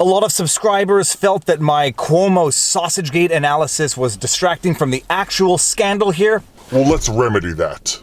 A lot of subscribers felt that my Cuomo Sausagegate analysis was distracting from the actual scandal here. Well, let's remedy that.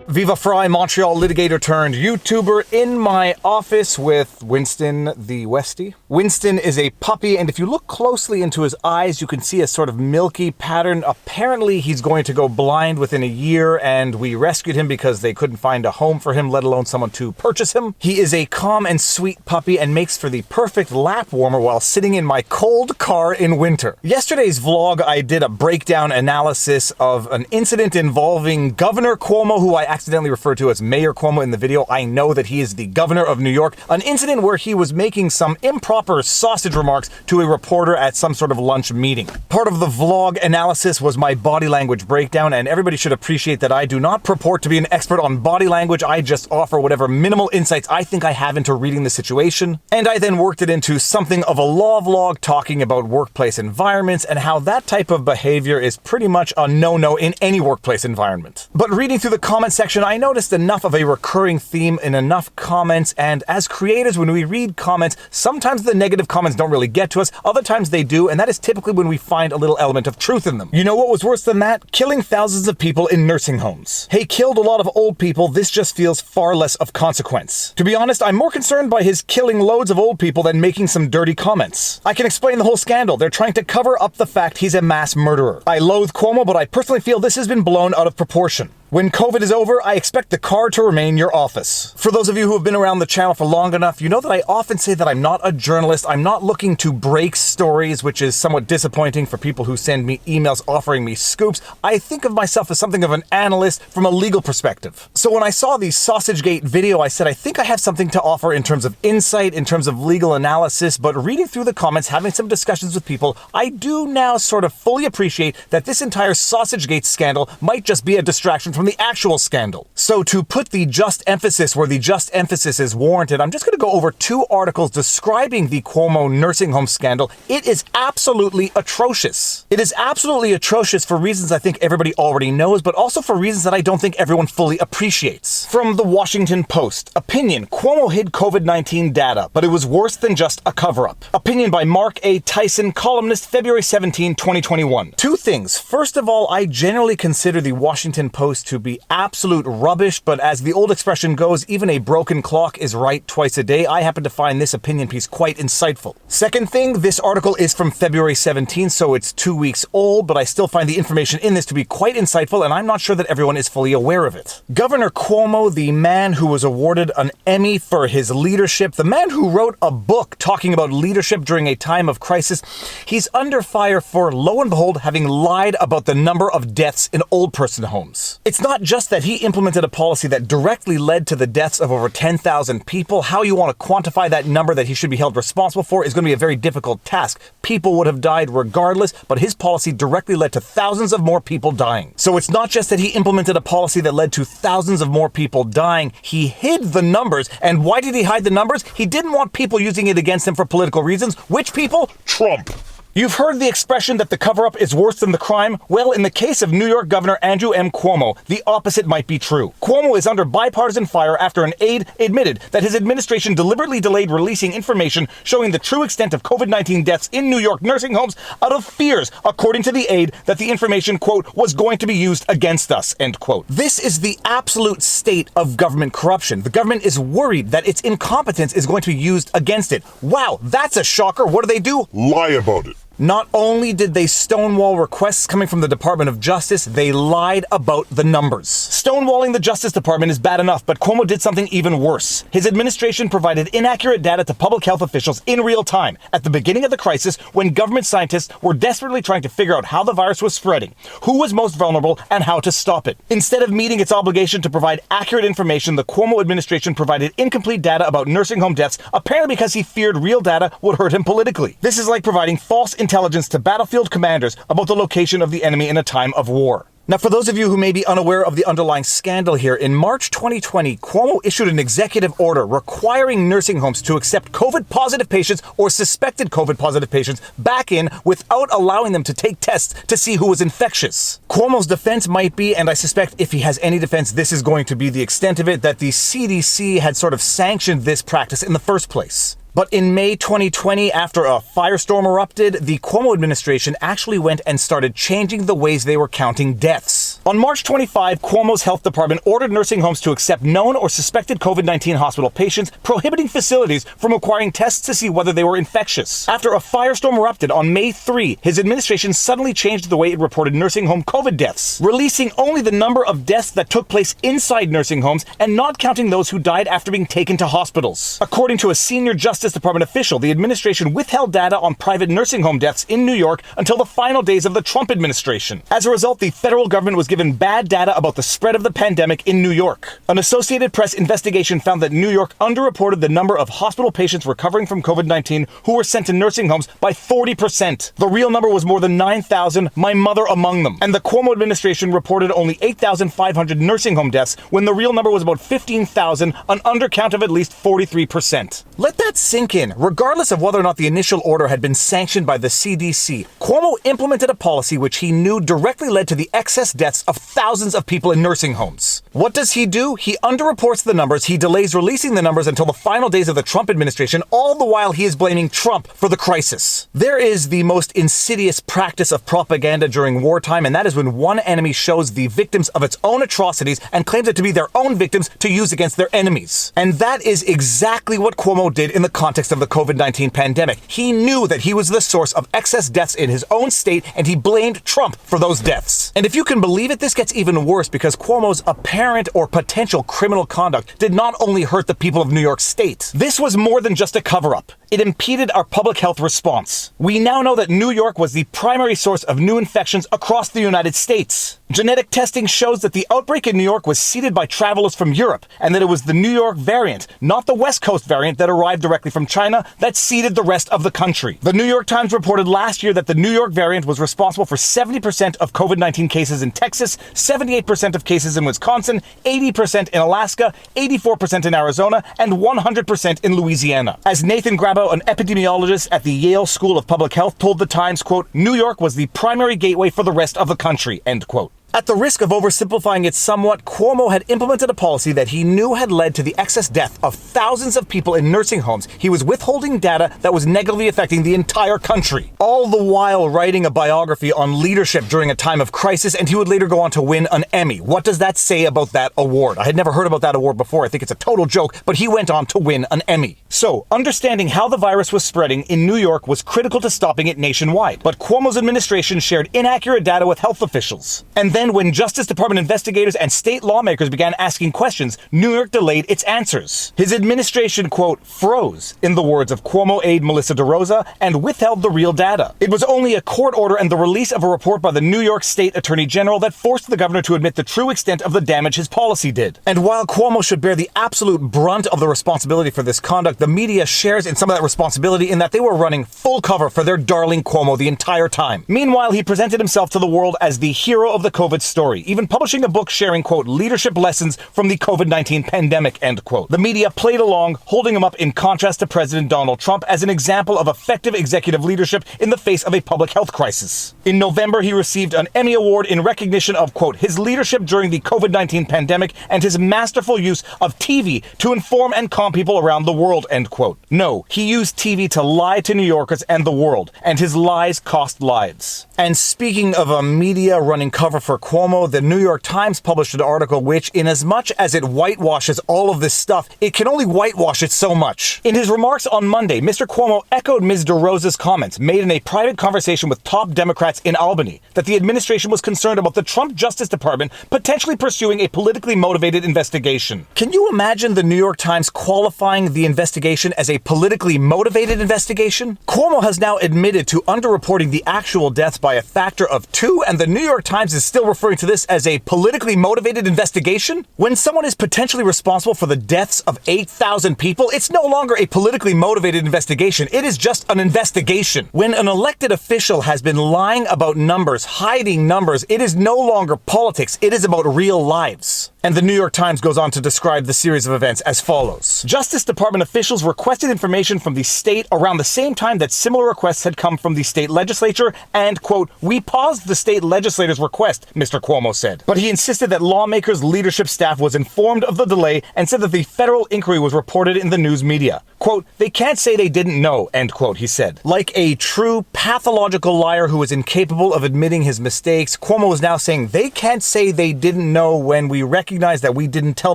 Viva Frei, Montreal litigator turned YouTuber, in my office with Winston the Westie. Winston is a puppy, and if you look closely into his eyes, you can see a sort of milky pattern. Apparently, he's going to go blind within a year, and we rescued him because they couldn't find a home for him, let alone someone to purchase him. He is a calm and sweet puppy and makes for the perfect lap warmer while sitting in my cold car in winter. Yesterday's vlog, I did a breakdown analysis of an incident involving Governor Cuomo, who I accidentally referred to as Mayor Cuomo in the video. I know that he is the governor of New York. An incident where he was making some improper sausage remarks to a reporter at some sort of lunch meeting. Part of the vlog analysis was my body language breakdown, and everybody should appreciate that I do not purport to be an expert on body language. I just offer whatever minimal insights I think I have into reading the situation. And I then worked it into something of a law vlog talking about workplace environments and how that type of behavior is pretty much a no-no in any workplace environment. But reading through the comment section, I noticed enough of a recurring theme in enough comments, and as creators, when we read comments, sometimes the negative comments don't really get to us, other times they do, and that is typically when we find a little element of truth in them. You know what was worse than that? Killing thousands of people in nursing homes. Hey, killed a lot of old people, this just feels far less of consequence. To be honest, I'm more concerned by his killing loads of old people than making some dirty comments. I can explain the whole scandal. They're trying to cover up the fact he's a mass murderer. I loathe Cuomo, but I personally feel this has been blown out of proportion. When COVID is over, I expect the car to remain your office. For those of you who have been around the channel for long enough, you know that I often say that I'm not a journalist. I'm not looking to break stories, which is somewhat disappointing for people who send me emails offering me scoops. I think of myself as something of an analyst from a legal perspective. So when I saw the Sausagegate video, I said, I think I have something to offer in terms of insight, in terms of legal analysis, but reading through the comments, having some discussions with people, I do now sort of fully appreciate that this entire Sausagegate scandal might just be a distraction from the actual scandal. So to put the just emphasis where the just emphasis is warranted, I'm just going to go over two articles describing the Cuomo nursing home scandal. It is absolutely atrocious. It is absolutely atrocious for reasons I think everybody already knows, but also for reasons that I don't think everyone fully appreciates. From the Washington Post, opinion, Cuomo hid COVID-19 data, but it was worse than just a cover-up. Opinion by Mark A. Tyson, columnist, February 17, 2021. Two things. First of all, I generally consider the Washington Post to be absolute rubbish, but as the old expression goes, even a broken clock is right twice a day. I happen to find this opinion piece quite insightful. Second thing, this article is from February 17, so it's 2 weeks old, but I still find the information in this to be quite insightful, and I'm not sure that everyone is fully aware of it. Governor Cuomo, the man who was awarded an Emmy for his leadership, the man who wrote a book talking about leadership during a time of crisis, he's under fire for, lo and behold, having lied about the number of deaths in old person homes. It's not just that he implemented a policy that directly led to the deaths of over 10,000 people. How you want to quantify that number that he should be held responsible for is going to be a very difficult task. People would have died regardless, but his policy directly led to thousands of more people dying. So it's not just that he implemented a policy that led to thousands of more people dying, he hid the numbers. And why did he hide the numbers? He didn't want people using it against him for political reasons. Which people? Trump. You've heard the expression that the cover-up is worse than the crime? Well, in the case of New York Governor Andrew M. Cuomo, the opposite might be true. Cuomo is under bipartisan fire after an aide admitted that his administration deliberately delayed releasing information showing the true extent of COVID-19 deaths in New York nursing homes out of fears, according to the aide, that the information, quote, was going to be used against us, end quote. This is the absolute state of government corruption. The government is worried that its incompetence is going to be used against it. Wow, that's a shocker. What do? Lie about it. Not only did they stonewall requests coming from the Department of Justice, they lied about the numbers. Stonewalling the Justice Department is bad enough, but Cuomo did something even worse. His administration provided inaccurate data to public health officials in real time at the beginning of the crisis when government scientists were desperately trying to figure out how the virus was spreading, who was most vulnerable, and how to stop it. Instead of meeting its obligation to provide accurate information, the Cuomo administration provided incomplete data about nursing home deaths, apparently because he feared real data would hurt him politically. This is like providing false intelligence to battlefield commanders about the location of the enemy in a time of war. Now, for those of you who may be unaware of the underlying scandal here, in March 2020, Cuomo issued an executive order requiring nursing homes to accept COVID-positive patients or suspected COVID-positive patients back in without allowing them to take tests to see who was infectious. Cuomo's defense might be, and I suspect if he has any defense, this is going to be the extent of it, that the CDC had sort of sanctioned this practice in the first place. But in May 2020, after a firestorm erupted, the Cuomo administration actually went and started changing the ways they were counting deaths. On March 25, Cuomo's health department ordered nursing homes to accept known or suspected COVID-19 hospital patients, prohibiting facilities from requiring tests to see whether they were infectious. After a firestorm erupted on May 3, his administration suddenly changed the way it reported nursing home COVID deaths, releasing only the number of deaths that took place inside nursing homes and not counting those who died after being taken to hospitals. According to a senior Justice Department official, the administration withheld data on private nursing home deaths in New York until the final days of the Trump administration. As a result, the federal government was given bad data about the spread of the pandemic in New York. An Associated Press investigation found that New York underreported the number of hospital patients recovering from COVID-19 who were sent to nursing homes by 40%. The real number was more than 9,000, my mother among them. And the Cuomo administration reported only 8,500 nursing home deaths when the real number was about 15,000, an undercount of at least 43%. Let that sink in. Regardless of whether or not the initial order had been sanctioned by the CDC, Cuomo implemented a policy which he knew directly led to the excess deaths of thousands of people in nursing homes. What does he do? He underreports the numbers, he delays releasing the numbers until the final days of the Trump administration, all the while he is blaming Trump for the crisis. There is the most insidious practice of propaganda during wartime, and that is when one enemy shows the victims of its own atrocities and claims it to be their own victims to use against their enemies. And that is exactly what Cuomo did in the context of the COVID-19 pandemic. He knew that he was the source of excess deaths in his own state, and he blamed Trump for those deaths. And if you can believe it, this gets even worse because Cuomo's apparent or potential criminal conduct did not only hurt the people of New York State. This was more than just a cover-up. It impeded our public health response. We now know that New York was the primary source of new infections across the United States. Genetic testing shows that the outbreak in New York was seeded by travelers from Europe, and that it was the New York variant, not the West Coast variant that arrived directly from China, that seeded the rest of the country. The New York Times reported last year that the New York variant was responsible for 70% of COVID-19 cases in Texas, 78% of cases in Wisconsin, 80% in Alaska, 84% in Arizona, and 100% in Louisiana. As Nathan Grabo, an epidemiologist at the Yale School of Public Health, told the Times, quote, "New York was the primary gateway for the rest of the country," end quote. At the risk of oversimplifying it somewhat, Cuomo had implemented a policy that he knew had led to the excess death of thousands of people in nursing homes. He was withholding data that was negatively affecting the entire country, all the while writing a biography on leadership during a time of crisis, and he would later go on to win an Emmy. What does that say about that award? I had never heard about that award before. I think it's a total joke, but he went on to win an Emmy. So, understanding how the virus was spreading in New York was critical to stopping it nationwide. But Cuomo's administration shared inaccurate data with health officials. And then when Justice Department investigators and state lawmakers began asking questions, New York delayed its answers. His administration, quote, froze, in the words of Cuomo aide Melissa DeRosa, and withheld the real data. It was only a court order and the release of a report by the New York State Attorney General that forced the governor to admit the true extent of the damage his policy did. And while Cuomo should bear the absolute brunt of the responsibility for this conduct, the media shares in some of that responsibility in that they were running full cover for their darling Cuomo the entire time. Meanwhile, he presented himself to the world as the hero of the COVID story, even publishing a book sharing, quote, leadership lessons from the COVID-19 pandemic, end quote. The media played along, holding him up in contrast to President Donald Trump as an example of effective executive leadership in the face of a public health crisis. In November, he received an Emmy Award in recognition of, quote, his leadership during the COVID-19 pandemic and his masterful use of TV to inform and calm people around the world, end quote. No, he used TV to lie to New Yorkers and the world, and his lies cost lives. And speaking of a media running cover for Cuomo, the New York Times published an article which, inasmuch as it whitewashes all of this stuff, it can only whitewash it so much. In his remarks on Monday, Mr. Cuomo echoed Ms. DeRosa's comments made in a private conversation with top Democrats in Albany that the administration was concerned about the Trump Justice Department potentially pursuing a politically motivated investigation. Can you imagine the New York Times qualifying the investigation as a politically motivated investigation? Cuomo has now admitted to underreporting the actual deaths by a factor of 2, and the New York Times is still still referring to this as a politically motivated investigation? When someone is potentially responsible for the deaths of 8,000 people, it's no longer a politically motivated investigation. It is just an investigation. When an elected official has been lying about numbers, hiding numbers, it is no longer politics. It is about real lives. And the New York Times goes on to describe the series of events as follows. Justice Department officials requested information from the state around the same time that similar requests had come from the state legislature and, quote, we paused the state legislator's request, Mr. Cuomo said. But he insisted that lawmakers' leadership staff was informed of the delay and said that the federal inquiry was reported in the news media. Quote, they can't say they didn't know, end quote, he said. Like a true pathological liar who is incapable of admitting his mistakes, Cuomo is now saying they can't say they didn't know when we recognize that we didn't tell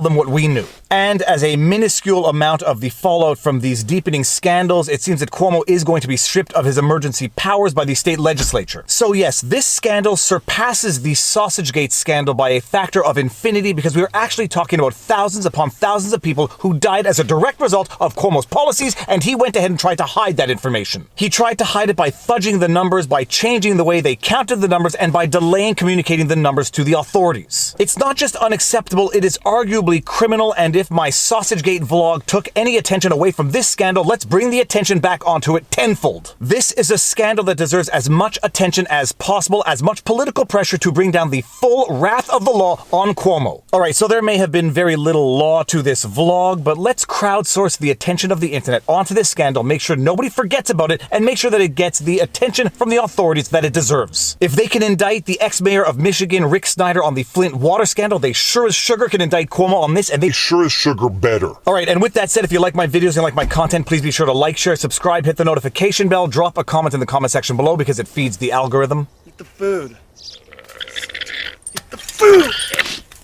them what we knew. And as a minuscule amount of the fallout from these deepening scandals, it seems that Cuomo is going to be stripped of his emergency powers by the state legislature. So yes, this scandal surpasses the Sausagegate scandal by a factor of infinity because we are actually talking about thousands upon thousands of people who died as a direct result of Cuomo's policies, and he went ahead and tried to hide that information. He tried to hide it by fudging the numbers, by changing the way they counted the numbers, and by delaying communicating the numbers to the authorities. It's not just unacceptable, it is arguably criminal, and if my Sausagegate vlog took any attention away from this scandal, let's bring the attention back onto it tenfold. This is a scandal that deserves as much attention as possible, as much political pressure to bring down the full wrath of the law on Cuomo. Alright, so there may have been very little law to this vlog, but let's crowdsource the attention of the internet onto this scandal, make sure nobody forgets about it, and make sure that it gets the attention from the authorities that it deserves. If they can indict the ex-mayor of Michigan, Rick Snyder, on the Flint water scandal, they sure as sugar can indict Cuomo on this, and they Sure as sugar better. Alright, and with that said, if you like my videos and like my content, please be sure to like, share, subscribe, hit the notification bell, drop a comment in the comment section below because it feeds the algorithm. Eat the food. Eat the food!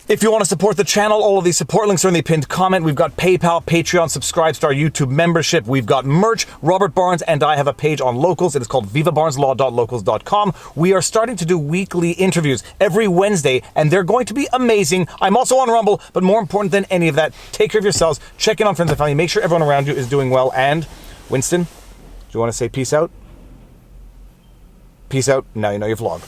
If you want to support the channel, all of these support links are in the pinned comment. We've got PayPal, Patreon, subscribe to our YouTube membership. We've got merch. Robert Barnes and I have a page on Locals. It is called vivabarneslaw.locals.com. We are starting to do weekly interviews every Wednesday, and they're going to be amazing. I'm also on Rumble, but more important than any of that, take care of yourselves, check in on friends and family, make sure everyone around you is doing well, and Winston, do you want to say peace out? Peace out. Now you know your vlog.